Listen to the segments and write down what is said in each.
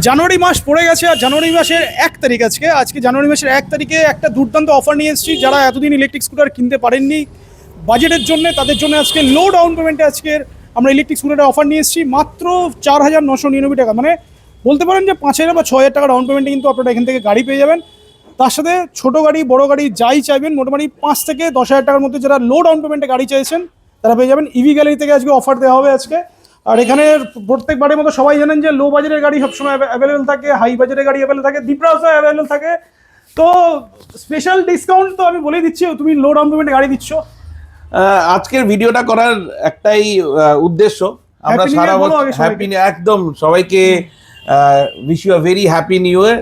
জানুয়ারি মাস পড়ে গেছে আর জানুয়ারি মাসের 1 তারিখ আজকে জানুয়ারি মাসের 1 তারিখে একটা দুর্দান্ত অফার নিয়ে এসেছি। যারা এতদিন ইলেকট্রিক স্কুটার কিনতে পারেননি বাজেটের জন্য, তাদের জন্য আজকে লো ডাউন পেমেন্টে আজকের আমরা ইলেকট্রিক স্কুটারের অফার নিয়ে এসেছি মাত্র 4,999 টাকা। মানে বলতে পারেন যে 5,000 বা 6,000 টাকা ডাউন পেমেন্টে কিন্তু আপনারা এখান থেকে গাড়ি পেয়ে যাবেন। তার সাথে ছোটো গাড়ি বড় গাড়ি যাই চাইবেন মোটামুটি 5 থেকে 10,000 টাকার মধ্যে যারা লো ডাউন পেমেন্টে গাড়ি চাইছেন তারা পেয়ে যাবেন। ইভি গ্যালারি থেকে আজকে অফার দেওয়া হবে আজকে। আর এখানে প্রত্যেকবারের মতো সবাই জানেন যে লো বাজারের গাড়ি সবসময় অ্যাভেলেবেল থাকে, হাই বাজারের গাড়ি অ্যাভেলেবেল থাকে, দীপরাজও অ্যাভেলেবেল থাকে। তো স্পেশাল ডিসকাউন্ট তো আমি বলেই দিচ্ছি, তুমি লো ডাউন পেমেন্টে গাড়ি দিচ্ছ। আজকের ভিডিওটা করার একটাই উদ্দেশ্য, আমরা সারা বছর হ্যাপি একদম সবাইকে wish you a very happy new year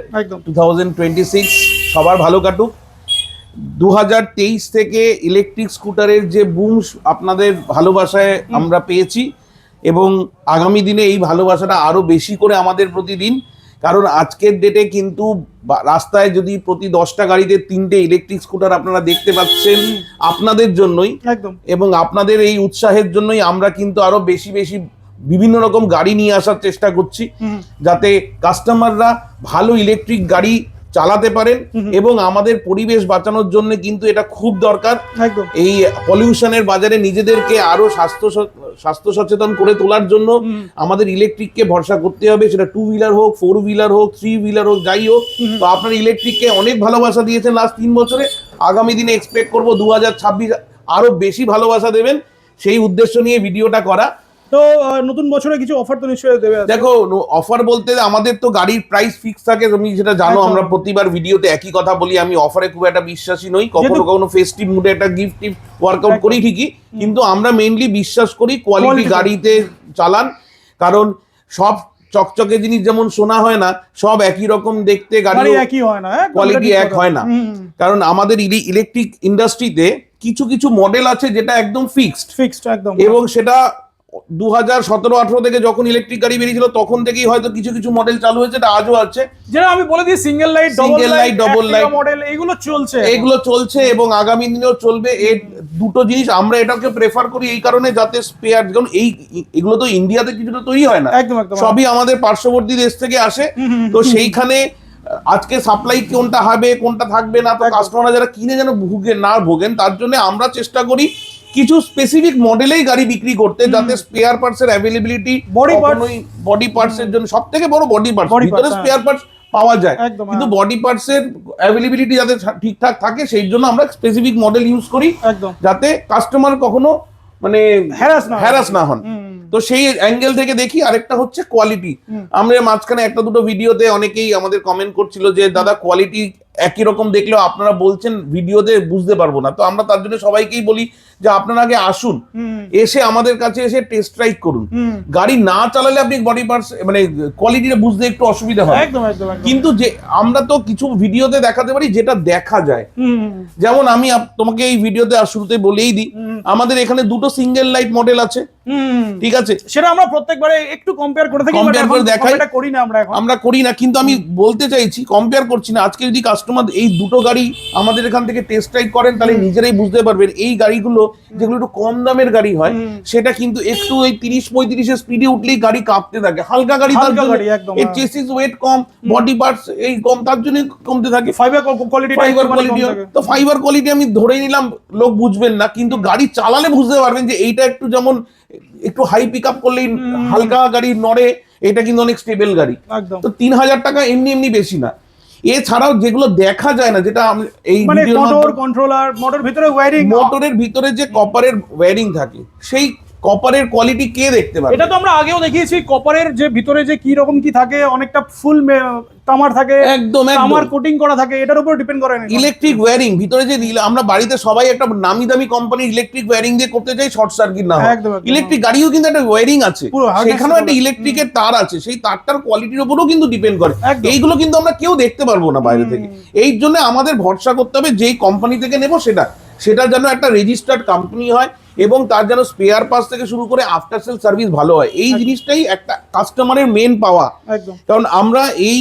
2026, সবার ভালো কাটুক। 2023 থেকে ইলেকট্রিক স্কুটারের যে বুম আপনাদের ভালোবাসায় আমরা পেয়েছি এবং আগামী দিনে এই ভালোবাসাটা আরো বেশি করে আমাদের প্রতিদিন, কারণ আজকের ডেটে কিন্তু রাস্তায় যদি প্রতি 10টা গাড়িতে 3টে ইলেকট্রিক স্কুটার আপনারা দেখতে পাচ্ছেন আপনাদের জন্যই এবং আপনাদের এই উৎসাহের জন্যই আমরা কিন্তু আরো বেশি বেশি বিভিন্ন রকম গাড়ি নিয়ে আসার চেষ্টা করছি, যাতে কাস্টমাররা ভালো ইলেকট্রিক গাড়ি চালাতে পারেন এবং আমাদের পরিবেশ বাঁচানোর জন্য কিন্তু এটা খুব দরকার। এই পলিউশনের বাজারে নিজেদেরকে আরো স্বাস্থ্য সচেতন করে তোলার জন্য আমাদের ইলেকট্রিককে ভরসা করতে হবে, সেটা 2 হুইলার হোক, 4 হুইলার হোক, 3 হুইলার হোক, যাই হোক। তো আপনারা ইলেকট্রিককে অনেক ভালোবাসা দিয়েছেন লাস্ট 3 বছরে, আগামী দিনে এক্সপেক্ট করবো 2026 আরো বেশি ভালোবাসা দেবেন, সেই উদ্দেশ্য নিয়ে ভিডিওটা করা। তো নতুন বছরে কিছু অফার তো নিশ্চয়ই দেবে। দেখো, অফার বলতে আমাদের তো গাড়ির প্রাইস ফিক্স থাকে, তুমি যেটা জানো। আমরা প্রতিবার ভিডিওতে একই কথা বলি, আমি অফারে খুব একটা বিশ্বাসী নই। কখনো কখনো ফেস্টিভ মুডে একটা গিফট ওয়ার্কআউট করি ঠিকই, কিন্তু আমরা মেইনলি বিশ্বাস করি কোয়ালিটি গাড়িতে চালান। কারণ সব চকচকে জিনিস যেমন সোনা হয় না, সব একই রকম দেখতে গাড়ি একই হয় না, কোয়ালিটি এক হয় না। কারণ আমাদের ইলেকট্রিক ইন্ডাস্ট্রিতে কিছু কিছু মডেল আছে যেটা একদম ফিক্সড একদম, এবং সেটা 2017-18 থেকে যখন ইলেকট্রিক গাড়ি বেরিয়েছিল তখন থেকেই হয়তো কিছু কিছু মডেল চালু হয়েছে, এটা আজও আছে। যেটা আমি বলে দিই single light, double light model, এগুলো চলছে এবং আগামী দিনেও চলবে। এই দুটো জিনিস আমরা এটাকে প্রেফার করি এই কারণে, যাতে স্পেয়ার, কারণ এগুলো তো ইন্ডিয়াতে কিছুটা তৈরি হয় না, সবই আমাদের পার্শ্ববর্তী দেশ থেকে আসে। তো সেইখানে আজকে সাপ্লাই কোনটা হবে কোনটা থাকবে না, তো কাস্টমাররা যারা কিনে যেন ভোগেন, তার জন্য আমরা চেষ্টা করি কিছু স্পেসিফিক মডেলেই গাড়ি বিক্রি করতে, যাতে স্পেয়ার পার্টস এর অ্যাভেলেবিলিটি, বডি পার্টস এর জন্য সবথেকে বড় বডি পার্টস, ভিতরে স্পেয়ার পার্টস পাওয়া যায়, কিন্তু বডি পার্টস এর অ্যাভেলেবিলিটি যাতে ঠিকঠাক থাকে সেই জন্য আমরা স্পেসিফিক মডেল ইউজ করি, যাতে কাস্টমার কখনো মানে হ্যারাস না হন। তো সেই অ্যাঙ্গেল থেকে দেখি। আরেকটা হচ্ছে কোয়ালিটি। আমরা মাঝখানে একটা দুটো ভিডিওতে অনেকেই আমাদের কমেন্ট করছিল যে দাদা কোয়ালিটি একই রকম দেখলেও আপনারা বলছেন ভিডিওতে বুঝতে পারবো না। তো আমরা তার জন্য সবাইকেই বলি যে আপনারা আগে আসুন, এসে আমাদের কাছে এসে টেস্ট ড্রাইভ করুন। গাড়ি না চালালে আপনি বডি পার্টস মানে কোয়ালিটিটা বুঝতে একটু অসুবিধা হয়, কিন্তু যে আমরা তো কিছু ভিডিওতে দেখাতে পারি যেটা দেখা যায়। যেমন আমি তোমাকে এই ভিডিওতে শুরুতে বলেই দিই, আমাদের এখানে দুটো সিঙ্গেল লাইট মডেল আছে, ঠিক আছে? সেটা আমরা প্রত্যেকবারে একটু কম্পেয়ার করে থাকি, কম্পেয়ার করে দেখাই, আমরা করি না, কিন্তু আমি বলতে চাইছি কম্পেয়ার করছি না। আজকে যদি কাস্টমার এই দুটো গাড়ি আমাদের এখান থেকে টেস্ট ড্রাইভ করেন, তাহলে নিজেরাই বুঝতে পারবেন এই গাড়িগুলো যেগুলো একটু কম দামের গাড়ি হয়, সেটা কিন্তু একটু এই 30-35 এর স্পিডে উঠলেই গাড়ি কাঁপতে থাকে। হালকা গাড়ি, এর চেসিস ওয়েট কম, বডি পার্টস এই কম, তার জন্য কমতে থাকে। ফাইবার কোয়ালিটি, তো ফাইবার কোয়ালিটি আমি ধরে নিলাম লোক বুঝবেন না, কিন্তু গাড়ি চালালে বুঝতে পারবেন যে এইটা একটু যেমন একটু হাই পিক আপ করলেই হালকা গাড়ি নড়ে, এটা কিন্তু অনেক স্টেবল গাড়ি। তো 3,000 টাকা এমনি বেশি না। এছাড়াও যেগুলো দেখা যায় না, যেটা এই মোটর কন্ট্রোলার, মোটরের ভিতরে যে কপারের ওয়্যারিং থাকে, সেই কপারের কোয়ালিটি কে দেখতে পারে? এটা তো আমরা আগেও দেখিয়েছি, কপারের যে ভিতরে যে কি রকম কি থাকে, অনেকটা ফুল তামার থাকে, একদম তামার কোটিং করা থাকে, এটার উপর ডিপেন্ড করে। ইলেকট্রিক ওয়্যারিং ভিতরে যে আমরা বাড়িতে সবাই একটা নামি দামি কোম্পানির ইলেকট্রিক ওয়্যারিং দিয়ে করতে চাই, শর্ট সার্কিট না হয়। ইলেকট্রিক গাড়িও কিন্তু একটা ওয়্যারিং আছে, সেখানেও একটা ইলেকট্রিকের তার আছে, সেই তারটার কোয়ালিটির উপরও কিন্তু ডিপেন্ড করে। এইগুলো কিন্তু আমরা কেউ দেখতে পারবো না বাইরে থেকে। এই জন্য আমাদের ভরসা করতে হবে যেই কোম্পানি থেকে নেবো সেটা যেন একটা রেজিস্টার্ড কোম্পানি হয় এবং তার যেন স্পেয়ার পার্টস থেকে শুরু করে আফটার সেল সার্ভিস ভালো হয়। এই জিনিসটাই একটা কাস্টমারের মেন পাওয়া। কারণ আমরা এই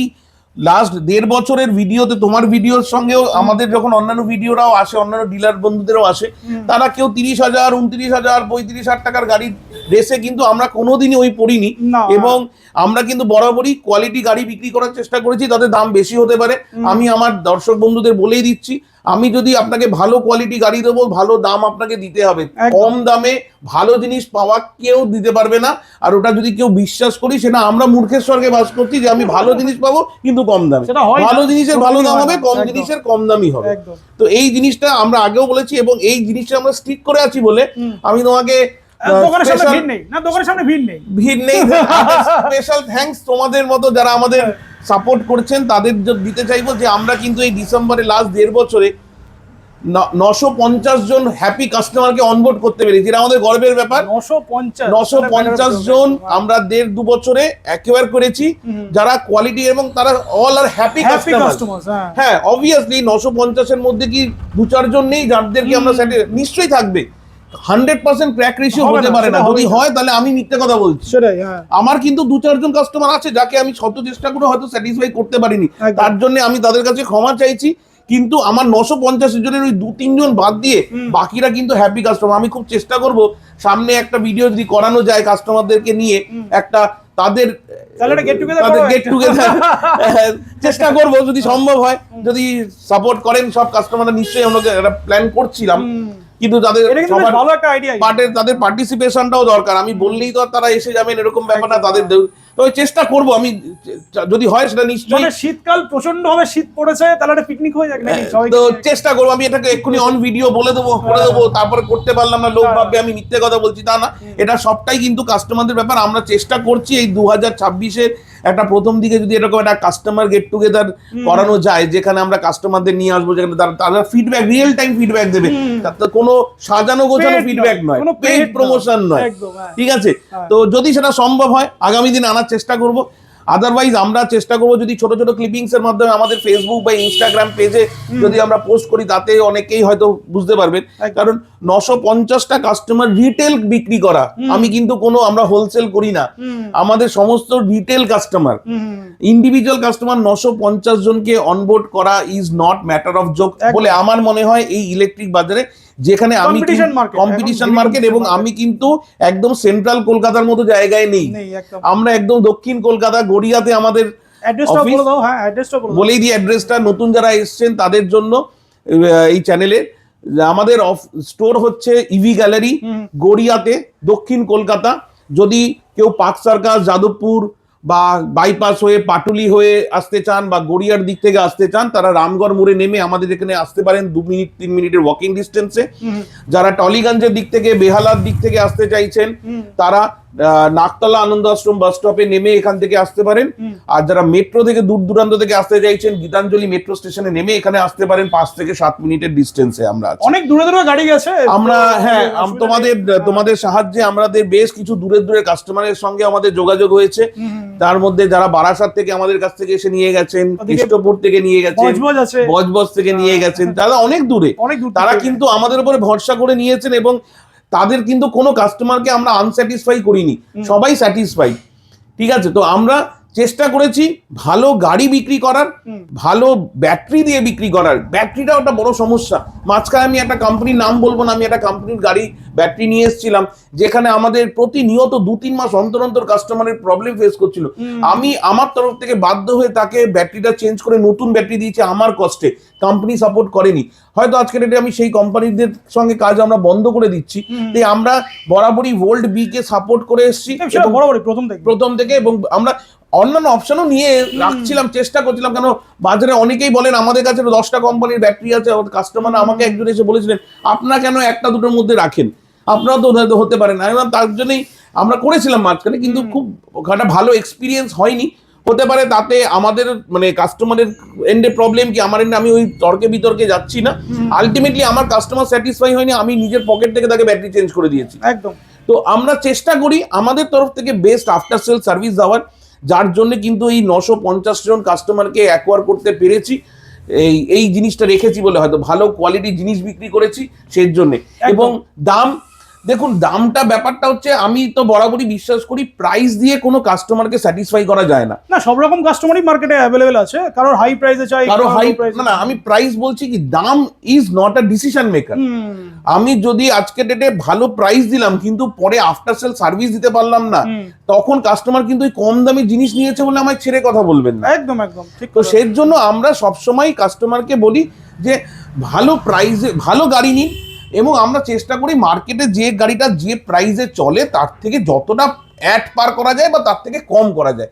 লাস্ট 1.5 বছরের ভিডিওতে তোমার ভিডিওর সঙ্গেও আমাদের যখন অন্যান্য ভিডিওরাও আসে, অন্যান্য ডিলার বন্ধুদেরও আসে, তারা কেউ 30,000, 29,000, 35,000 টাকার গাড়ি রেসে কিন্তু আমরা কোনোদিনই ওই পড়িনি। এবং আমরা কিন্তু বরাবরই কোয়ালিটি গাড়ি বিক্রি করার চেষ্টা করেছি, তাদের দাম বেশি হতে পারে। আমি আমার দর্শক বন্ধুদের বলেই দিচ্ছি, আমি যদি আপনাকে ভালো কোয়ালিটি গাড়ি দেবো, ভালো দাম আপনাকে দিতে হবে। কম দামে ভালো জিনিস পাওয়া কেউ দিতে পারবে না। আর ওটা যদি কেউ বিশ্বাস করি, সেটা আমরা মূর্খের স্বর্গে বাস করছি যে আমি ভালো জিনিস পাবো কিন্তু কম দামে। ভালো জিনিসের ভালো দাম হবে, কম জিনিসের কম দামই হবে। তো এই জিনিসটা আমরা আগেও বলেছি এবং এই জিনিসটা আমরা স্টিক করে আছি বলে আমি তোমাকে ভিড় নেই স্পেশাল থ্যাঙ্কস তোমাদের মতো যারা আমাদের সাপোর্ট করছেন তাদের দিতে চাইবো যে আমরা কিন্তু এই ডিসেম্বরে লাস্ট 1.5 বছরে 950 জন হ্যাপি কাস্টমারকে অনবোর্ড করতে পেরেছি, যেটা আমাদের গর্বের ব্যাপার। 950 জন আমরা 1.5-2 বছরে অ্যাকোয়ার করেছি, যারা কোয়ালিটি এবং তারা অল আর হ্যাপি কাস্টমার। হ্যাঁ, অবভিয়াসলি 950 এর মধ্যে কি 2-4 জন নেই যাদেরকে আমরা নিশ্চয়ই থাকবে। 100% ক্র্যাক রেশিও হতে পারে না, যদি হয় তাহলে আমি মিথ্যে কথা বলছি। আমার কিন্তু 2-4 জন কাস্টমার আছে যাকে আমি শত চেষ্টা করে হয়তো স্যাটিসফাই করতে পারিনি, তার জন্য আমি তাদের কাছে ক্ষমা চাইছি। কিন্তু আমার 950 জনের ওই 2-3 জন বাদ দিয়ে বাকিরা কিন্তু হ্যাপি কাস্টমার। আমি খুব চেষ্টা করব সামনে একটা ভিডিও যদি করানো যায় কাস্টমারদেরকে নিয়ে, একটা তাদের গেট টুগেদার চেষ্টা করব যদি সম্ভব হয়, যদি সাপোর্ট করেন সব কাস্টমাররা। নিশ্চয়ই আমরা একটা প্ল্যান করছিলাম, কিন্তু তাদের পার্টিসিপেশনটাও দরকার। আমি বললেই তো তারা এসে যাবেন এরকম ব্যাপারটা, তাদের তো চেষ্টা করব আমি, যদি হয় সেটা নিশ্চয়ই। শীতকাল প্রচন্ড ভাবে শীত পড়েছে, তাহলে একটা পিকনিক হয়ে যাবে নাকি? তো চেষ্টা করবো আমি এটাকে এক্ষুনি অন ভিডিও বলে দেবো, করে দেবো, তারপরে করতে পারলাম না লোক ভাববে আমি মিথ্যে কথা বলছি, তা না। এটা সবটাই কিন্তু কাস্টমারদের ব্যাপার। আমরা চেষ্টা করছি এই 2026-এর একটা প্রথম দিকে যদি এরকম একটা কাস্টমার গেট টুগেদার করানো যায়, যেখানে আমরা কাস্টমারদের নিয়ে আসবো, যেখানে তারা ফিডব্যাক, রিয়েল টাইম ফিডব্যাক দেবে, কোনো সাজানো গোছানো ফিডব্যাক নয়, পেইড প্রমোশন নয়, ঠিক আছে? তো যদি সেটা সম্ভব হয় আগামী দিন আনার চেষ্টা করব। আদারওয়াইজ আমরা চেষ্টা করবো যদি ছোট ছোট ক্লিপিংস এর মাধ্যমে আমাদের ফেসবুক বা ইনস্টাগ্রাম পেজে যদি আমরা পোস্ট করি, তাতে অনেকেই হয়তো বুঝতে পারবেন। কারণ 950টা কাস্টমার রিটেল বিক্রি করা, আমি কিন্তু কোনো আমরা হোলসেল করি না, আমাদের সমস্ত রিটেল কাস্টমার, ইন্ডিভিজুয়াল কাস্টমার 950 জনকে অনবোর্ড করা is not matter of joke বলে আমার মনে হয় এই ইলেকট্রিক বাজারে, যেখানে আমি কম্পিটিশন মার্কেট এবং আমি কিন্তু একদম সেন্ট্রাল কলকাতার মতো জায়গায় নেই, আমরা একদম দক্ষিণ কলকাতা গড়িয়াতে আমাদের বলেই দিই অ্যাড্রেসটা, নতুন যারা এসছেন তাদের জন্য এই চ্যানেলে। আমাদের স্টোর হচ্ছে ইভি গ্যালারি, গড়িয়াতে, দক্ষিণ কলকাতা। যদি কেউ পার্ক সার্কাস, যাদবপুর বা বাইপাস হয়ে পাটুলি হয়ে আসতে চান বা গড়িয়ার দিক থেকে আসতে চান, তারা রামগড় মোড়ে নেমে আমাদের এখানে আসতে পারেন 2-3 মিনিটের ওয়াকিং ডিস্টেন্সে। যারা টলিগঞ্জের দিক থেকে, বেহালার দিক থেকে আসতে চাইছেন, তারা নাকতলা আনন্দ আশ্রম বাস স্টপে নেমে এখান থেকে আসতে পারেন। আর যারা মেট্রো থেকে দূর দূরান্ত থেকে আসতে চাইছেন, গীতাঞ্জলি মেট্রো স্টেশনে নেমে এখানে আসতে পারেন, 5 থেকে 7 মিনিটের ডিস্টেন্সে আমরা আছি। অনেক দূরে দূরে গাড়ি গেছে আমরা, হ্যাঁ, তোমাদের সাহায্যে আমাদের বেশ কিছু দূরের কাস্টমারের সঙ্গে আমাদের যোগাযোগ হয়েছে। তার মধ্যে যারা বারাসাত থেকে আমাদের কাছ থেকে এসে নিয়ে গেছেন, কৃষ্ণপুর থেকে নিয়ে গেছেন, বজবজ থেকে নিয়ে গেছেন, তারা অনেক দূরে, তারা কিন্তু আমাদের উপরে ভরসা করে নিয়েছেন এবং তাদের কিন্তু কোনো কাস্টমারকে আমরা আনস্যাটিসফাই করিনি, সবাই স্যাটিসফাই, ঠিক আছে? তো আমরা চেষ্টা করেছি ভালো গাড়ি বিক্রি করার, ভালো ব্যাটারি দিয়ে বিক্রি করার। ব্যাটারিটা একটা বড় সমস্যা। মাঝখানে আমি একটা কোম্পানির নাম বলবো না, আমি একটা কোম্পানির গাড়ি ব্যাটারি নিয়ে এসেছিলাম, যেখানে আমাদের প্রতিনিয়ত 2-3 মাস অন্তর অন্তর কাস্টমারের প্রবলেম ফেস করছিল। আমি আমার তরফ থেকে বাধ্য হয়ে তাকে ব্যাটারিটা চেঞ্জ করে নতুন ব্যাটারি দিয়েছি আমার কষ্টে, কোম্পানি সাপোর্ট করেনি। হয়তো আজকের ডেটে আমি সেই কোম্পানিদের সঙ্গে কাজ আমরা বন্ধ করে দিচ্ছি। তাই আমরা বরাবরই ভোল্ট বি কে সাপোর্ট করে এসেছি প্রথম থেকে, এবং আমরা অন্যান্য অপশনও নিয়ে রাখছিলাম, চেষ্টা করছিলাম। কেন বাজারে অনেকেই বলেন আমাদের কাছে 10টা কোম্পানির ব্যাটারি আছে, কাস্টমার আমাকে একজন এসে বলেছিলেন আপনারা কেন 1টা-2টোর মধ্যে রাখেন, আপনারা তো হতে পারেন। তার জন্যই আমরা করেছিলাম মাঝখানে, কিন্তু খুব একটা ভালো এক্সপিরিয়েন্স হয়নি। হতে পারে তাতে আমাদের মানে কাস্টমারের এন্ডে প্রবলেম কি আমার এন্ডে, আমি ওই তর্কে বিতর্কে যাচ্ছি না। আলটিমেটলি আমার কাস্টমার স্যাটিসফাই হয়নি, আমি নিজের পকেট থেকে তাকে ব্যাটারি চেঞ্জ করে দিয়েছি। একদম। তো আমরা চেষ্টা করি আমাদের তরফ থেকে বেস্ট আফটার সেল সার্ভিস দেওয়ার, যার জন্য কিন্তু এই 950 জন কাস্টমারকে অ্যাকোয়ার করতে পেরেছি। এই জিনিসটা রেখেছি বলে হয়তো ভালো কোয়ালিটি জিনিস বিক্রি করেছি সেই জন্য। এবং দেখুন দামটা ব্যাপারটা হচ্ছে, আমি তো বরাবরই বিশ্বাস করি প্রাইস দিয়ে কোনো কাস্টমারকে স্যাটিসফাই করা যায় না। না, সব রকম কাস্টমারই মার্কেটে অ্যাভেলেবেল আছে, কারোর হাই প্রাইসে চাই, কারো হাই, না আমি প্রাইস বলছি কি, দাম is not a decision maker. আমি যদি আজকে ডেটে ভালো প্রাইস দিলাম কিন্তু পরে আফটার সেল সার্ভিস দিতে পারলাম না, তখন কাস্টমার কিন্তু ওই কম দামি জিনিস নিয়েছে বলে আমায় ছেড়ে কথা বলবেন না। একদম একদম ঠিক। তো সেই জন্য আমরা সবসময় কাস্টমারকে বলি যে ভালো প্রাইসে ভালো গাড়ি নিন, এবং আমরা চেষ্টা করি মার্কেটে যে গাড়িটা যে প্রাইসে চলে তার থেকে যতটা অ্যাড পার করা যায় বা তার থেকে কম করা যায়।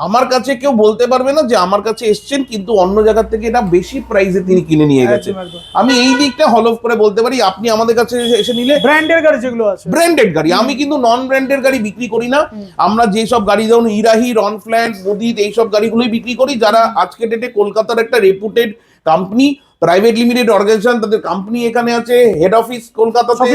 আমার কাছে কেউ বলতে পারবে না যে আমার কাছে এসছেন কিন্তু অন্য জায়গা থেকে এটা বেশি প্রাইসে তিনি কিনে নিয়ে গেছেন। আমি এই দিকটা হলফ করে বলতে পারি, আপনি আমাদের কাছে এসে নিলে ব্র্যান্ডের গাড়ি যেগুলো আছে, ব্র্যান্ডেড গাড়ি, আমি কিন্তু নন ব্র্যান্ডের গাড়ি বিক্রি করি না। আমরা যেসব গাড়ি যেমন ইরাহি, রনফ্ল্যাট, মোদিত এইসব গাড়িগুলোই বিক্রি করি, যারা আজকে ডেটে কলকাতার একটা reputed company, private limited organisation, তাদের কোম্পানি এখানে আছে, হেড অফিস কলকাতাতে,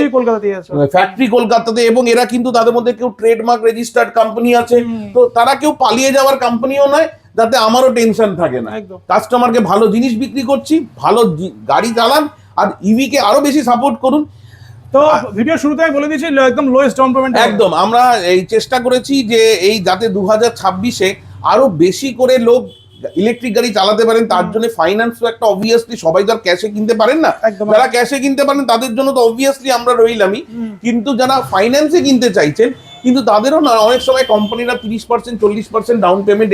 ফ্যাক্টরি কলকাতাতে, এবং এরা কিন্তু তাদের মধ্যে কেউ ট্রেডমার্ক রেজিস্টার্ড কোম্পানি আছে। তো তারা কেউ পালিয়ে যাওয়ার কোম্পানিও নয়, যাতে আমারও টেনশন থাকে না। কাস্টমারকে ভালো জিনিস বিক্রি করছি, ভালো গাড়ি চালান, আর ইভি কে আরো বেশি সাপোর্ট করুন। তো ভিডিও শুরুতে আমি বলে দিয়েছি একদম লোয়েস্ট ডাউন পেমেন্ট। একদম আমরা এই চেষ্টা করেছি যে এই যাতে 2026-এ আরো বেশি করে লোক ইলেকট্রিক গাড়ি চালাতে পারেন, তার জন্য ফাইন্যান্স তো একটা অবভিয়াসলি, সবাই তো আর ক্যাশে কিনতে পারেন না, যারা ক্যাশে কিনতে পারেন তাদের জন্য তো অবভিয়াসলি আমরা রইলামই, কিন্তু যারা ফাইন্যান্সে কিনতে চাইছেন কিন্তু তাদেরও না অনেক সময় কোম্পানিরা 30% 40% ডাউন পেমেন্ট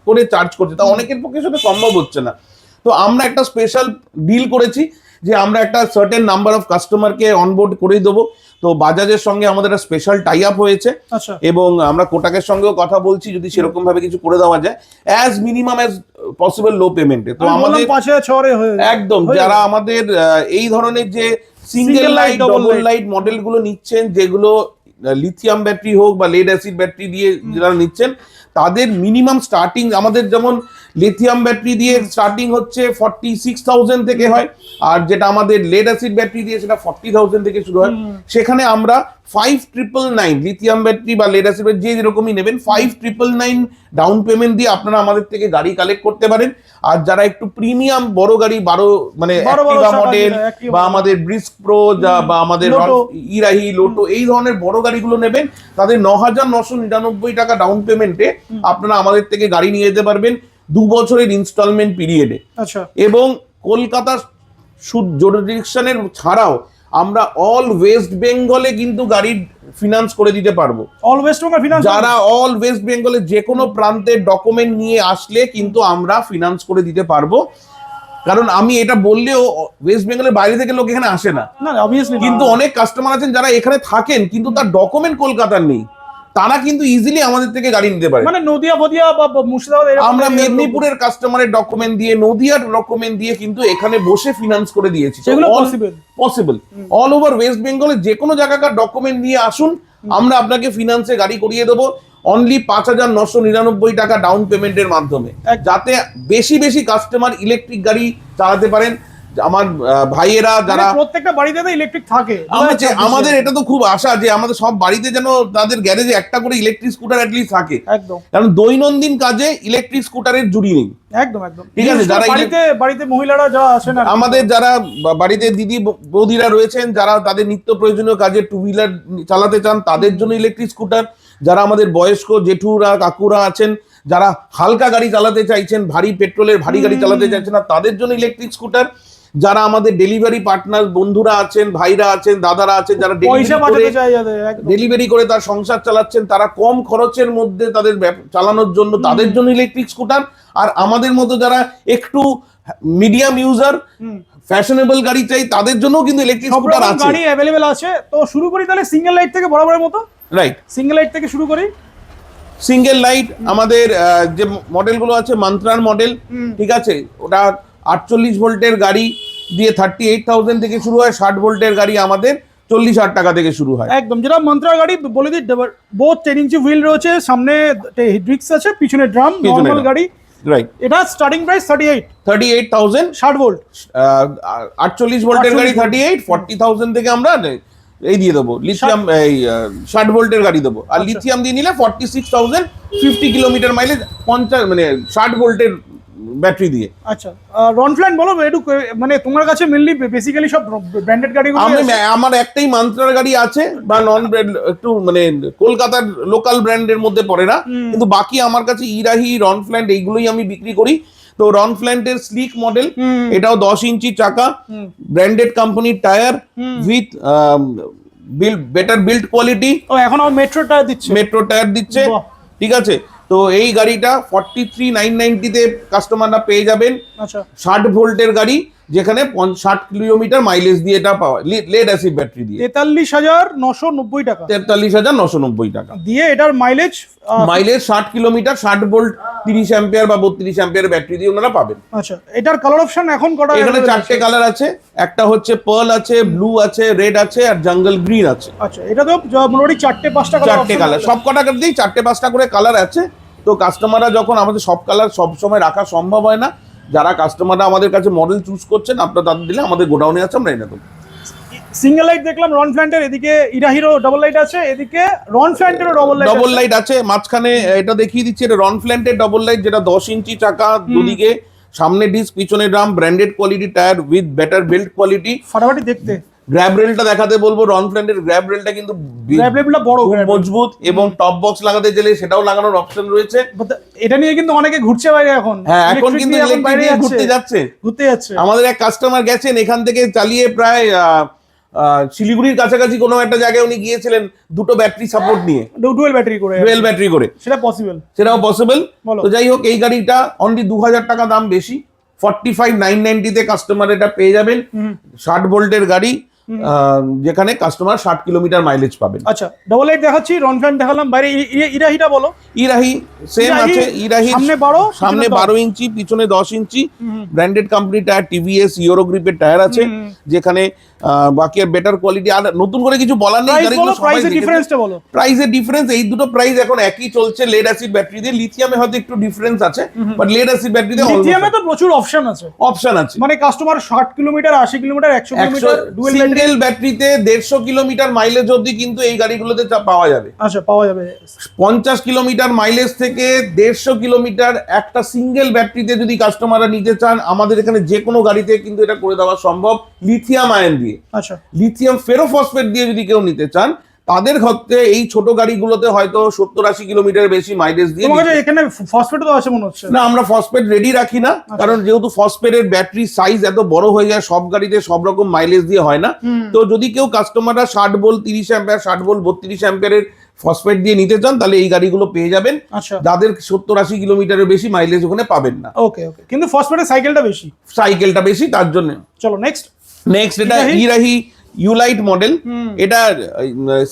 করে চার্জ করছে, তা অনেকের পক্ষে সেটা সম্ভব হচ্ছে না। তো আমরা একটা স্পেশাল ডিল করেছি যে আমরা একটা সার্টেন নাম্বার অফ কাস্টমারকে অনবোর্ড করে দেবো। তো বাজাজের সঙ্গে আমাদের একটা স্পেশাল টাই আপ হয়েছে, এবং আমরা কোটাকের সঙ্গেও কথা বলছি যদি সেরকম ভাবে কিছু করে দেওয়া যায় অ্যাজ মিনিমাম অ্যাজ পসিবল লো পেমেন্টে। তো আমাদের একদম যারা আমাদের এই ধরনের যে সিঙ্গেল লাইট, ডবল লাইট মডেলগুলো নিচ্ছেন, যেগুলো লিথিয়াম ব্যাটারি হোক বা লেড অ্যাসিড ব্যাটারি দিয়ে যারা নিচ্ছেন, তাদের মিনিমাম স্টার্টিং, আমাদের যেমন লিথিয়াম ব্যাটারি দিয়ে স্টার্টিং হচ্ছে 46,000 থেকে হয়, আর যেটা আমাদের লেড অ্যাসিড ব্যাটারি দিয়ে সেটা 40,000 থেকে শুরু হয়। সেখানে আমরা 5999 লিথিয়াম ব্যাটারি বা লেড অ্যাসিড যে যেরকমই নেবেন 5999 ডাউন পেমেন্ট দিয়ে আপনারা আমাদের থেকে গাড়ি কালেক্ট করতে পারেন। আর যারা একটু প্রিমিয়াম বড় গাড়ি, 12 মানে অ্যাক্টিভা মডেল বা আমাদের ব্রিস্ক প্রো বা আমাদের ইরাহি, লোটো এই ধরনের বড় গাড়িগুলো নেবেন, তাদের 9,999 টাকা ডাউন পেমেন্টে আপনারা আমাদের থেকে গাড়ি নিয়ে যেতে পারবেন 2 বছরের ইনস্টলমেন্ট পিরিয়ডে। এবং কলকাতা জুরিডিকশনের ছাড়াও আমরা অল ওয়েস্ট বেঙ্গলে কিন্তু গাড়ি ফিনান্স করে দিতে পারবো। অল ওয়েস্ট বেঙ্গল ফিনান্স, যারা অল ওয়েস্ট বেঙ্গলে যে কোনো প্রান্তের ডকুমেন্ট নিয়ে আসলে কিন্তু আমরা ফিনান্স করে দিতে পারবো। কারণ আমি এটা বললেও ওয়েস্ট বেঙ্গলের বাইরে থেকে লোক এখানে আসে না, কিন্তু অনেক কাস্টমার আছেন যারা এখানে থাকেন কিন্তু তার ডকুমেন্ট কলকাতার নেই, তারা কিন্তু ইজিলি আমাদের থেকে গাড়ি নিতে পারে। মানে নদিয়া ফদিয়া বা মুর্শিদাবাদ, আমরা মেদিনীপুরের কাস্টমারের ডকুমেন্ট দিয়ে, নদিয়ার ডকুমেন্ট দিয়ে কিন্তু এখানে বসে ফিনান্স করে দিয়েছি। সেগুলো পসিবল অল ওভার ওয়েস্ট বেঙ্গলে যে কোনো জায়গাকার ডকুমেন্ট নিয়ে আসুন, আমরা আপনাকে ফিনান্সে গাড়ি করিয়ে দেবো অনলি 5,999 টাকা ডাউন পেমেন্টের মাধ্যমে, যাতে বেশি বেশি কাস্টমার ইলেকট্রিক গাড়ি চালাতে পারেন। আমার ভাইয়েরা যারা প্রত্যেকটা বাড়িতে ইলেকট্রিক থাকে, আমাদের এটা তো খুব আশা যে আমাদের সব বাড়িতে যেন তাদের গ্যারেজে একটা করে ইলেকট্রিক স্কুটার অ্যাটলিস্ট থাকে। একদম, কারণ দৈনন্দিন কাজে ইলেকট্রিক স্কুটারের জুড়ি নেই। একদম একদম ঠিক আছে। যারা বাড়িতে মহিলারা যারা আছেন, আমাদের যারা বাড়িতে দিদি বৌদিরা রয়েছেন, যারা তাদের নিত্য প্রয়োজনীয় কাজে টু হুইলার চালাতে চান, তাদের জন্য ইলেকট্রিক স্কুটার। যারা আমাদের বয়স্ক জেঠুরা কাকুরা আছেন, যারা হালকা গাড়ি চালাতে চাইছেন, ভারী পেট্রোলের ভারী গাড়ি চালাতে চাইছেন না, তাদের জন্য ইলেকট্রিক স্কুটার। যারা আমাদের ডেলিভারি পার্টনার বন্ধুরা আছেন, ভাইরা আছেন, দাদারা আছেন, যারা ডেলিভারি করে তার সংসার চালাচ্ছেন, তারা কম খরচের মধ্যে তাদের চালানোর জন্য, তাদের জন্য ইলেকট্রিক স্কুটার। আর আমাদের মতো যারা একটু মিডিয়াম ইউজার, ফ্যাশনেবল গাড়ি চাই, তাদের জন্য কিন্তু ইলেকট্রিক স্কুটার আছে, গাড়ি अवेलेबल আছে। তো শুরু করি তাহলে সিঙ্গেল লাইট থেকে, বরাবরের মতো। রাইট, সিঙ্গেল লাইট থেকে শুরু করি। সিঙ্গেল লাইট আমাদের যে মডেলগুলো আছে, মন্ত্রার মডেল, ঠিক আছে, ওটা 48 ভোল্টের গাড়ি দিয়ে 38,000 থেকে শুরু হয়। 60 ভোল্টের গাড়ি আমাদের 40,000 টাকা থেকে শুরু হয়। একদম, যেটা মন্ত্রার গাড়ি বলে দিই, বোথ 10 ইঞ্চি হুইল রয়েছে, সামনে ডিস্ক আছে, পিছনে ড্রাম, নরমাল গাড়ি। রাইট, এটা স্টার্টিং প্রাইস 38,000, 60 ভোল্ট, 48 ভোল্টের গাড়ি 38, 40,000 থেকে আমরা এই দিয়ে দেবো লিথিয়াম, এই 60 ভোল্টের গাড়ি দেবো। আর লিথিয়াম দিয়ে নিলে 46,000, 50 কিলোমিটার মাইলেজ, 50 মানে 60 ভোল্টের ব্যাটারি দিয়ে। আচ্ছা, রনফ্ল্যান বলো একটু, মানে তোমার কাছে মেনলি বেসিক্যালি সব ব্র্যান্ডেড গাড়িগুলো আমার একটাই মান্ত্রার গাড়ি আছে, বা নন ব্র্যান্ড, একটু মানে কলকাতার লোকাল ব্র্যান্ডের মধ্যে পড়ে না, কিন্তু বাকি আমার কাছে ইরাহি, রনফ্ল্যান্ট এইগুলোই আমি বিক্রি করি। তো রনফ্ল্যান্টের স্লিক মডেল, এটাও 10 ইঞ্চি চাকা, ব্র্যান্ডেড কোম্পানির tyre with better build quality. ও এখন মেট্রো টায়ার দিচ্ছে, মেট্রো টায়ার দিচ্ছে, ঠিক আছে। তো এই গাড়িটা 43,990 তে কাস্টমাররা পেয়ে যাবেন। আচ্ছা, 60 ভোল্টের গাড়ি, যেখানে 60 কিলোমিটার মাইলেজ দিয়ে এটা পাওয়া, লেড অ্যাসিড ব্যাটারি দিয়ে 43,990 টাকা, 43,990 টাকা দিয়ে এটার মাইলেজ 60 কিলোমিটার, 60 ভোল্ট, 30 অ্যাম্পিয়ার বা 32 অ্যাম্পিয়ার ব্যাটারি দিয়ে ওনারা পাবেন। আচ্ছা, এটার কালার অপশন এখন কটা? এখানে 4টে কালার আছে, একটা হচ্ছে পার্ল আছে, ব্লু আছে, রেড আছে, আর জঙ্গল গ্রিন আছে। আচ্ছা, এটা তো মোটামুটি 4-5টা কালার, সব কটা দিয়ে 4-5টা করে কালার আছে। তো কাস্টমাররা যখন, আমাদের সব কালার সব সময় রাখা সম্ভব হয় না, যারা কাস্টমাররা আমাদের কাছে মডেল চুজ করছেন, আপনারা তাদের দিলে আমাদের গোডাউনে আছে, আমরা এনে দেবো। সিঙ্গেল লাইট দেখলাম রনফ্ল্যান্টের, এদিকে ইরাহিরও ডাবল লাইট আছে, এদিকে রনফ্ল্যান্টেরও ডাবল লাইট আছে। মাঝখানে এটা দেখিয়ে দিচ্ছি, এটা রনফ্ল্যান্টের ডাবল লাইট, যেটা 10 ইঞ্চি চাকা, দুদিকে সামনে ডিস্ক, পিছনে drum, branded quality tyre with better build quality, ফাটাফাটি দেখতে। গ্র্যাব রেলটা দেখাতে বলবো, রনফ্ল্যান্টের গ্র্যাব রেলটা কিন্তু বড়, মজবুত, এবং টপ বক্স লাগাতে গেলে সেটাও লাগানোর অপশন রয়েছে। এটা নিয়ে কিন্তু অনেকে ঘুরছে বাইরে এখন। হ্যাঁ, এখন কিন্তু বাইরে ঘুরতে যাচ্ছে। আমাদের এক কাস্টমার গেছেন এখান থেকে চালিয়ে প্রায় শিলিগুড়ির কাছাকাছি কোনো একটা জায়গায় উনি গিয়েছিলেন, দুটো ব্যাটারি সাপোর্ট নিয়ে, ডুয়েল ব্যাটারি করে। সেটাও পসিবল। তো যাই হোক, এই গাড়িটা অনলি 2000 টাকা দাম বেশি, 45,990 তে কাস্টমার এটা পেয়ে যাবেন। 60 ভোল্টের গাড়ি, যেখানে কাস্টমার 60 কিলোমিটার মাইলেজ পাবেন। আচ্ছা, ডাবল লাইট দেখাচ্ছি, রনফ্ল্যান্ট দেখালাম, বাইরে ইরাহিটা বলো। ইরাহি সেম আছে, ইরাহি সামনে 12 ইঞ্চি, পিছনে 10 inch, branded company tyre, TVS Euro গ্রিপের টায়ার আছে, যেখানে বাকি আর বেটার কোয়ালিটি। আর নতুন করে কিছু বলার নেই, প্রাইসের ডিফারেন্স এই দুটো প্রাইস এখন একই চলছে। লেড অ্যাসিড ব্যাটারি দিয়ে, লিথিয়ামে হয়তো একটু ডিফারেন্স আছে, বাট লেড অ্যাসিড ব্যাটারি দিয়ে লিথিয়ামে তো প্রচুর অপশন আছে, মানে customer 60 kilometre, 80 kilometre, 100 kilometre dual single ব্যাটারিতে 150 কিলোমিটার মাইলেজ অবধি কিন্তু এই গাড়িগুলোতে পাওয়া যাবে। আচ্ছা, পাওয়া যাবে 50 কিলোমিটার মাইলেজ থেকে 150 কিলোমিটার একটা সিঙ্গেল ব্যাটারিতে যদি কাস্টমাররা নিতে চান, আমাদের এখানে যে কোনো গাড়িতে কিন্তু এটা করে দেওয়া সম্ভব লিথিয়াম আয়ন দিয়ে। আচ্ছা, লিথিয়াম ফেরোফসফেট দিয়ে যদি কেউ নিতে চান, তাদের ক্ষেত্রে এই ছোট গাড়িগুলোতে হয়তো 70-80 কিলোমিটার বেশি মাইলেজ দিয়ে। এখানে ফসফেট তো আছে মনে হচ্ছে না, আমরা ফসফেট রেডি রাখি না, কারণ যেহেতু ফসফেটের ব্যাটারি সাইজ এত বড় হয়ে যায়, সব গাড়িতে সব রকম মাইলেজ দিয়ে হয় না। তো যদি কেউ কাস্টমাররা 60 ভোল্ট 30 অ্যাম্পিয়ার, 60 ভোল্ট 32 অ্যাম্পিয়ারের ফসফেট দিয়ে নিতে চান, তাহলে এই গাড়িগুলো পেয়ে যাবেন। যাদের 70-80 কিলোমিটারের বেশি মাইলেজ ওখানে পাবেন না। ওকে, কিন্তু ফসফেটের সাইকেলটা বেশি, তার জন্য। চলো নেক্সট এটা ইরাহি ইউলাইট মডেল, এটা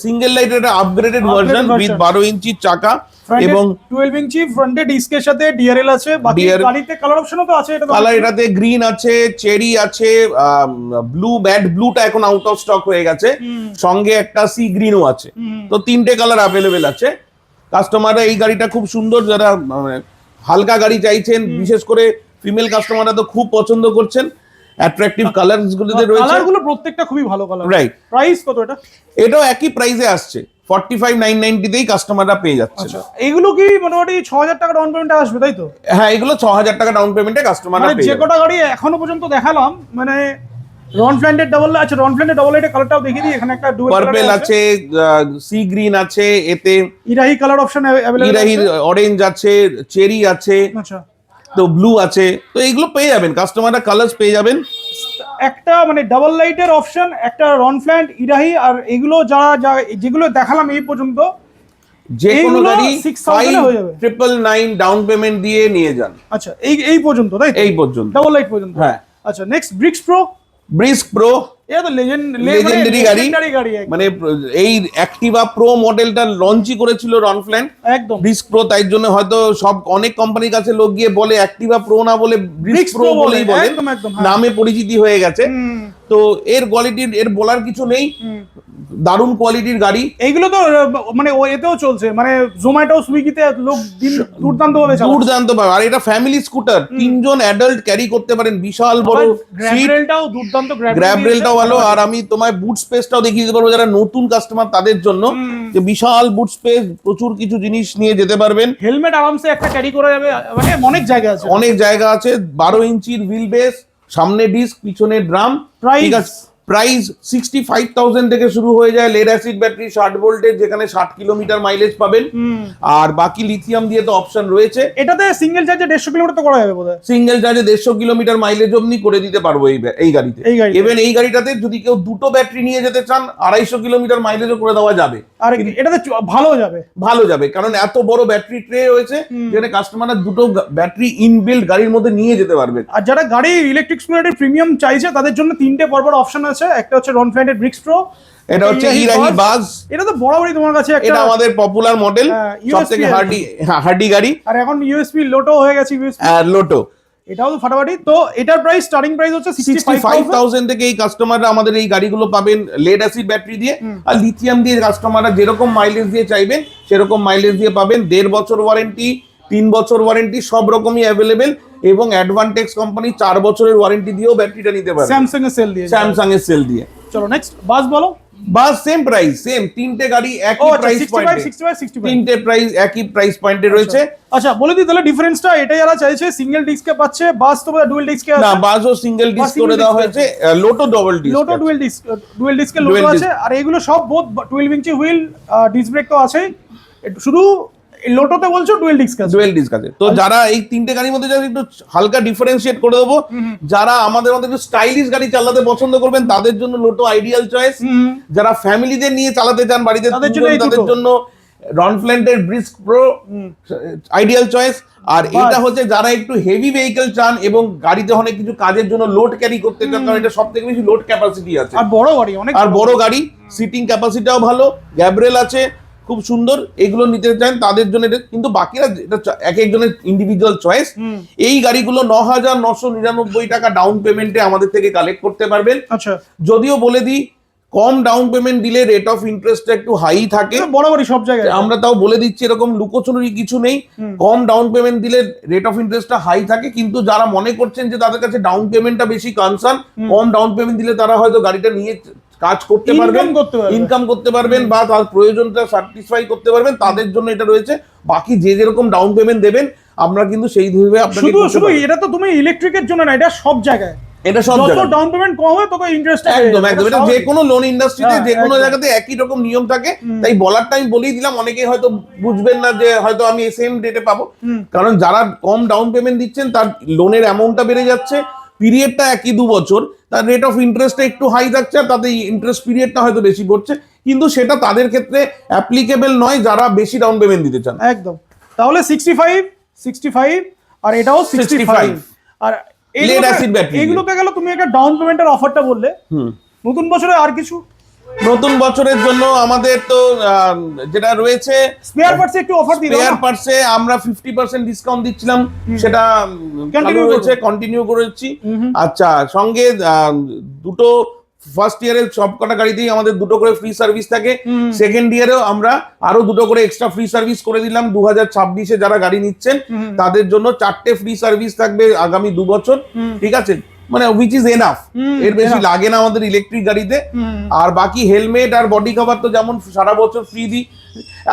সিঙ্গেল লাইট, এটা আপগ্রেডেড ভার্সন উইথ 12 ইঞ্চি চাকা এবং 12 ইঞ্চি ফ্রন্টে ডিস্কের সাথে ডিআরএল আছে। বাকি গাড়িতে কালার অপশনও তো আছে, কালার এটাতে গ্রিন আছে, চেরি আছে, ব্লু, ম্যাট ব্লুটা এখন আউট অফ স্টক হয়ে গেছে, সঙ্গে একটা সি গ্রিনও আছে। তো 3টে কালার অ্যাভেলেবেল আছে। কাস্টমাররা এই গাড়িটা খুব সুন্দর, যারা হালকা গাড়ি চাইছেন, বিশেষ করে ফিমেল কাস্টমাররা তো খুব পছন্দ করছেন। অ্যাট্রাকটিভ কালারস গুলোতে রয়েছে, কালারগুলো প্রত্যেকটা খুবই ভালো কালার। রাইট। প্রাইস কত এটা? এটাও একই প্রাইসে আসছে, 45,990 তেই কাস্টমাররা পেয়ে যাচ্ছে। আচ্ছা, এইগুলো কি মোটামুটি 6000 টাকা ডাউন পেমেন্টে আসবে, তাই তো? হ্যাঁ, এগুলো 6000 টাকা ডাউন পেমেন্টে কাস্টমাররা পেয়ে যাবে। যে কটা গাড়ি এখনো পর্যন্ত দেখালাম, মানে রনফ্ল্যান্টের ডাবল, আচ্ছা রনফ্ল্যান্টের ডাবল লাইটের কালারটাও দেখিয়ে দিই। এখানে একটা ডুয়াল পার্পল আছে, সি গ্রিন আছে, এতে ইরাহি কালার অপশন अवेलेबल, ইরাহি অরেঞ্জ আছে, চেরি আছে, আচ্ছা, তো ব্লু আছে। তো এইগুলো পেয়ে যাবেন, কাস্টমাররা কালারস পেয়ে যাবেন। একটা মানে ডাবল লাইটের অপশন, একটা রনফ্ল্যান্ট, ইরাহি, আর এগুলো যেগুলো দেখালাম এই পর্যন্ত, যে কোনো গাড়ি 5,999 ডাউন পেমেন্ট দিয়ে নিয়ে যান। আচ্ছা, এই পর্যন্ত, তাই? এই পর্যন্ত ডাবল লাইট পর্যন্ত, হ্যাঁ। আচ্ছা, নেক্সট ব্রিক্স প্রো, এটা তো লেজেন্ডারি গাড়ি, মানে এই অ্যাক্টিভা প্রো মডেলটা লঞ্চই করেছিল রনফ্ল্যান্ট, একদম ব্রিক্স প্রো। তাই জন্য হয়তো অনেক কোম্পানির কাছে লোক গিয়ে বলে অ্যাক্টিভা প্রো না বলে ব্রিক্স প্রো বলেই বলেন, নামে পরিচিতি হয়ে গেছে। তো এর কোয়ালিটি এর বলার কিছু নেই, দারুণ কোয়ালিটির গাড়ি। এইগুলো তো মানে এতেও চলছে, মানে জোম্যাটো সুইগিতে লোক দুর্দান্ত ভাবে চালাচ্ছে। দুর্দান্ত ভাবে। আর এটা ফ্যামিলি স্কুটার, 3 জন অ্যাডাল্ট ক্যারি করতে পারেন, বিশাল বড় গ্র্যাবরেলটাও দুর্দান্ত, গ্র্যাবরেলটাও ভালো। আর আমি তোমায় বুট স্পেসটাও দেখিয়ে দিতে পারবো যারা নতুন কাস্টমার তাদের জন্য, যে বিশাল বুট স্পেস, প্রচুর কিছু জিনিস নিয়ে যেতে পারবেন। হেলমেট আরামসে একটা ক্যারি করা যাবে, মানে অনেক জায়গা আছে, অনেক জায়গা আছে। 12 ইঞ্চির হুইল বেস, সামনে ডিস্ক, পিছনে ড্রাম। ঠিক আছে, প্রাইস 65,000 থেকে শুরু হয়ে যায়। লেড অ্যাসিড ব্যাটারি 60 ভোল্টের, যেখানে 60 কিলোমিটার মাইলেজ পাবেন। আর বাকি লিথিয়াম দিয়ে তো অপশন রয়েছে। এটাতে সিঙ্গেল চার্জে 150 কিলোমিটার তো করা যাবে বোধহয়। সিঙ্গেল চার্জে 150 কিলোমিটার মাইলেজ অবধি করে দিতে পারবো এই গাড়িতে। ইভেন এই গাড়িটাতে যদি কেউ দুটো ব্যাটারি নিয়ে যেতে চান, 250 কিলোমিটার মাইলেজও করে দেওয়া যাবে। আর এটাতে ভালো যাবে, কারণ এত বড় ব্যাটারি ট্রে রয়েছে, যেখানে কাস্টমাররা দুটো ব্যাটারি ইনবিল্ট গাড়ির মধ্যে নিয়ে যেতে পারবে। আর যারা গাড়ি ইলেকট্রিক স্কুটারের প্রিমিয়াম চাইছে তাদের জন্য 3টে পরপর অপশন আছে। একটা হচ্ছে রনফ্ল্যাটের ব্রিক্স প্রো, এটা হচ্ছে ইরাহি বাজ। এটা তো বরাবরই তোমার কাছে একটা, এটা আমাদের পপুলার মডেল, সবথেকে হার্ডি গাড়ি। আর এখন ইউএসপি লোটো হয়ে গেছে, ইউএসপি আর লোটো এটাও তো ফাটাফাটি। তো এটার প্রাইস, স্টার্টিং প্রাইস হচ্ছে 65,000 থেকে এই কাস্টমাররা আমাদের এই গাড়িগুলো পাবেন লেড অ্যাসিড ব্যাটারি দিয়ে। আর লিথিয়াম দিয়ে কাস্টমাররা যেরকম মাইলেজ দিয়ে চাইবেন সেরকম মাইলেজ দিয়ে পাবেন। 1.5 বছর ওয়ারেন্টি, 3 বছর ওয়ারেন্টি, সব রকমই অ্যাভেলেবেল। এবং অ্যাডভান্টেক্স কোম্পানি 4 বছরের ওয়ারেন্টি দিয়েও ব্যাটারিটা নিতে পারবে, স্যামসাং এর সেল দিয়ে। চলো নেক্সট বাস বলো। বাস সেম প্রাইস, সেম 3টে গাড়ি একই প্রাইস পয়েন্টে, 3টে প্রাইস একই প্রাইস পয়েন্টে রয়েছে। আচ্ছা বলে দিই তাহলে ডিফারেন্সটা। এটা যারা চাইছে সিঙ্গেল ডিস্কে পাচ্ছে, বাস তো ডুয়াল ডিস্কে আছে। না, বাসও সিঙ্গেল ডিস্ক করে দেওয়া হয়েছে, lotto double disc, lotto dual ডিস্কে lotto আছে। আর এগুলো সব বোথ 12 ইঞ্চি হুইল, ডিস্ক ব্রেক তো আছে। শুধু লোটোতে বলছো ডুয়াল ডিস্ক আছে। তো যারা এই 3টে গাড়ির মধ্যে যারা একটু হালকা ডিফারেন্সিয়েট করে দেবো, যারা আমাদের মধ্যে একটু স্টাইলিশ গাড়ি চালাতে পছন্দ করবেন তাদের জন্য লোটো আইডিয়াল চয়েস। যারা ফ্যামিলিদের নিয়ে চালাতে চান বাড়িতে তাদের জন্য রনফ্ল্যাটের ব্রিস্ক প্রো আইডিয়াল চয়েস। আর এটা হচ্ছে যারা একটু হেভি ভেহিকল চান এবং গাড়িতে অনেক কিছু কাজের জন্য লোড ক্যারি করতে চান, কারণ এটা সবথেকে বেশি লোড ক্যাপাসিটি আছে। আর বড় গাড়ি, সিটিং ক্যাপাসিটিও ভালো, গ্যাব্রেল আছে, খুব সুন্দর। এগুলো নিতে চান তাদের জন্য এটা, কিন্তু বাকিরা এটা এক একজনের ইন্ডিভিজুয়াল চয়েস। এই গাড়িগুলো 9,999 টাকা ডাউন পেমেন্টে আমাদের থেকে কালেক্ট করতে পারবেন। আচ্ছা, যদিও বলে দিই কম ডাউন পেমেন্ট দিলে রেট অফ ইন্টারেস্টটা একটু হাই থাকে বরাবরই সব জায়গায়। আমরা তাও বলে দিচ্ছি, এরকম লুকোচুরি কিছু নেই। কম ডাউন পেমেন্ট দিলে রেট অফ ইন্টারেস্টটা হাই থাকে, কিন্তু যারা মনে করছেন যে তাদের কাছে ডাউন পেমেন্টটা বেশি কনসার্ন, কম ডাউন পেমেন্ট দিলে তারা হয়তো গাড়িটা নিয়ে কাজ করতে পারবেন, ইনকাম করতে পারবেন, বা তার প্রয়োজনটা স্যাটিসফাই করতে পারবেন, তাদের জন্য এটা রয়েছে। বাকি যে যেরকম ডাউন পেমেন্ট দেবেন আমরা কিন্তু সেই ভাবে আপনাকে শুধু এটা তো তুমি ইলেকট্রিকের জন্য না, এটা সব জায়গায়। এটা সব যত ডাউন পেমেন্ট কম হবে তত ইন্টারেস্ট। একদম এটা যে কোনো লোন ইন্ডাস্ট্রিতে যে কোনো জায়গাতে একই রকম নিয়ম থাকে। তাই বলারটা আমি বলেই দিলাম, অনেকেই হয়তো বুঝবেন না যে হয়তো আমি সেম ডেটে পাবো, কারণ যারা কম ডাউন পেমেন্ট দিচ্ছেন তার লোনের অ্যামাউন্টটা বেড়ে যাচ্ছে, পিরিয়ডটা একই 2 বছর, তার রেট অফ ইন্টারেস্টটা একটু হাই থাকছে, আর তাদের ইন্টারেস্ট পিরিয়ডটা হয়তো বেশি পড়ছে, কিন্তু সেটা তাদের ক্ষেত্রে অ্যাপ্লিকেবল নয় যারা বেশি ডাউন পেমেন্ট দিতে চান। একদম। তাহলে 65 আর এটাও 65। আর লেড অ্যাসিড ব্যাটারি এগুলোতে গেল। তুমি একটা ডাউন পেমেন্টের অফারটা বললে, নতুন বছরে আর কিছু? নতুন বছরের জন্য আমাদের তো যেটা রয়েছে স্পেয়ার পার্টসে একটু অফার দিই। স্পেয়ার পার্টসে আমরা 50% ডিসকাউন্ট দিচ্ছিলাম, সেটা কন্টিনিউ করেছি। আচ্ছা, সঙ্গে দুটো ফার্স্ট ইয়ারের সবকটা গাড়িতেই আমাদের 2টো করে ফ্রি সার্ভিস থাকে। সেকেন্ড ইয়ারেও আমরা আরো 2টো করে এক্সট্রা ফ্রি সার্ভিস করে দিলাম। 2026-এ যারা গাড়ি নিচ্ছেন তাদের জন্য 4টে ফ্রি সার্ভিস থাকবে আগামী 2 বছর। ঠিক আছে, মানে হুইচ ইজ এনাফ, এর বেশি লাগে না আমাদের ইলেকট্রিক গাড়িতে। আর বাকি হেলমেট আর বডি কভার তো যেমন সারা বছর ফ্রি দিই।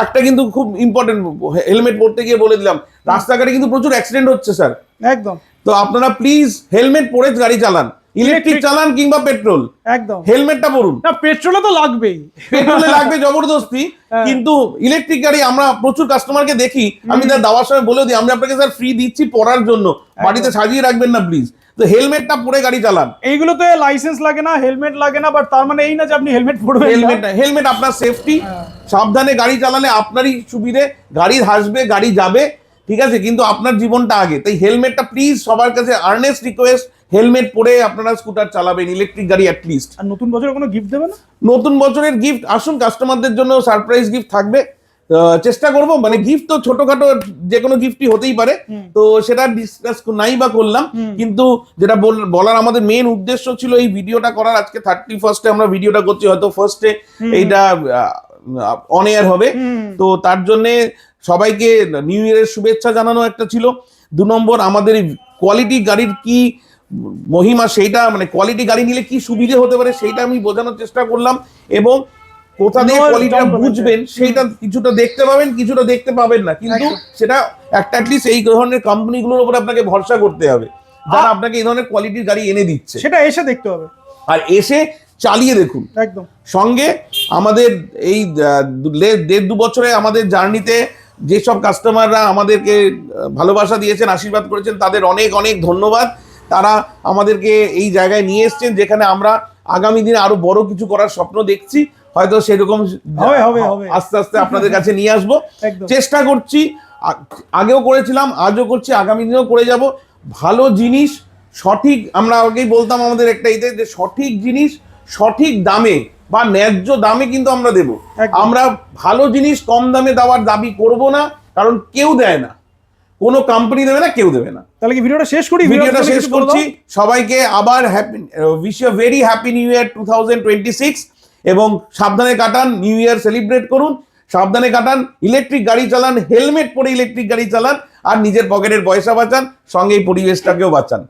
একটা কিন্তু খুব ইম্পর্টেন্ট, হেলমেট পরতে গিয়ে বলে দিলাম, রাস্তাঘাটে কিন্তু প্রচুর অ্যাক্সিডেন্ট হচ্ছে স্যার। একদম। তো আপনারা প্লিজ হেলমেট পরে গাড়ি চালান, ইলেকট্রিক চালান কিংবা পেট্রোল, একদম হেলমেটটা পরুন। না, পেট্রোলে তো লাগবেই, পেট্রোলে লাগবে জবরদস্তি, কিন্তু ইলেকট্রিক গাড়ি আমরা প্রচুর কাস্টমারকে দেখি, আমি তার দেওয়ার সময় বলেও দিই, আমরা আপনাকে স্যার ফ্রি দিচ্ছি পরার জন্য, বাড়িতে সাজিয়ে রাখবেন না প্লিজ। তো হেলমেটটা পরে গাড়ি চালান। এইগুলোতে লাইসেন্স লাগে না, হেলমেট লাগে না, বাট তার মানে এই না যে আপনি হেলমেট পরবেন। হেলমেট আপনার সেফটি, সাবধানে গাড়ি চালালে আপনারই সুবিধে, গাড়ি হাসবে, গাড়ি যাবে, ঠিক আছে, কিন্তু আপনার জীবনটা আগে। তাই হেলমেটটা প্লিজ সবার কাছে আর্নেস্ট রিকোয়েস্ট, হেলমেট পরে আপনারা স্কুটার চালাবেন, ইলেকট্রিক গাড়ি অ্যাটলিস্ট। আর নতুন বছরে কোনো গিফট দেবে না? নতুন বছরের গিফট আসুন, কাস্টমারদের জন্য সারপ্রাইজ গিফট থাকবে। চেষ্টা করব, মানে গিফট তো ছোটখাটো যে কোনো গিফটই হতেই পারে, তো সেটা ডিসকাস নাই বা করলাম, কিন্তু যেটা বলার আমাদের মেন উদ্দেশ্য ছিল এই ভিডিওটা করার। আজকে 31 আমরা ভিডিওটা করছি, হয়তো ফার্স্টে এইটা অন এয়ার হবে, তো তার জন্যে সবাইকে নিউ ইয়ারের শুভেচ্ছা জানানো একটা ছিল। 2 নম্বর, আমাদের কোয়ালিটি গাড়ির কি মহিমা, সেইটা মানে কোয়ালিটি গাড়ি নিলে কি সুবিধে হতে পারে সেইটা আমি বোঝানোর চেষ্টা করলাম, এবং কোথা দিয়ে কোয়ালিটিটা বুঝবেন সেইটা কিছুটা দেখতে পাবেন, কিছুটা দেখতে পাবেন না, কিন্তু সেটা একটা অ্যাটলিস্ট এই ধরনের কোম্পানিগুলোর উপর আপনাকে ভরসা করতে হবে যারা আপনাকে এই ধরনের কোয়ালিটির গাড়ি এনে দিচ্ছে, সেটা এসে দেখতে হবে আর এসে চালিয়ে দেখুন। একদম। সঙ্গে আমাদের এই 1.5-2 বছরে আমাদের জার্নিতে যেসব কাস্টমাররা আমাদেরকে ভালোবাসা দিয়েছেন, আশীর্বাদ করেছেন, তাদের অনেক অনেক ধন্যবাদ। তারা আমাদেরকে এই জায়গায় নিয়ে এসছেন যেখানে আমরা আগামী দিনে আরো বড় কিছু করার স্বপ্ন দেখছি, হয়তো সেরকম আস্তে আস্তে আপনাদের কাছে নিয়ে আসবো। চেষ্টা করছি, আগেও করেছিলাম, আজও করছি, আগামী দিনেও করে যাব। ভালো জিনিস সঠিক, আমরা আগেই বলতাম আমাদের একটা ইতে যে সঠিক জিনিস সঠিক দামে বা ন্যায্য দামে কিন্তু আমরা দেব। আমরা ভালো জিনিস কম দামে দেওয়ার দাবি করব না, কারণ কেউ দেয় না, কোনো কোম্পানি দেবে না, কেউ দেবে না। তাহলে কি ভিডিওটা শেষ করি? ভিডিওটা শেষ করছি। সবাইকে আবার wish you very happy new year 2026, এবং সাবধানে কাটান, নিউ ইয়ার সেলিব্রেট করুন, সাবধানে কাটান, ইলেকট্রিক গাড়ি চালান, হেলমেট পরে ইলেকট্রিক গাড়ি চালান, আর নিজের পকেটের পয়সা বাঁচান, সঙ্গে এই পরিবেশটাকেও বাঁচান।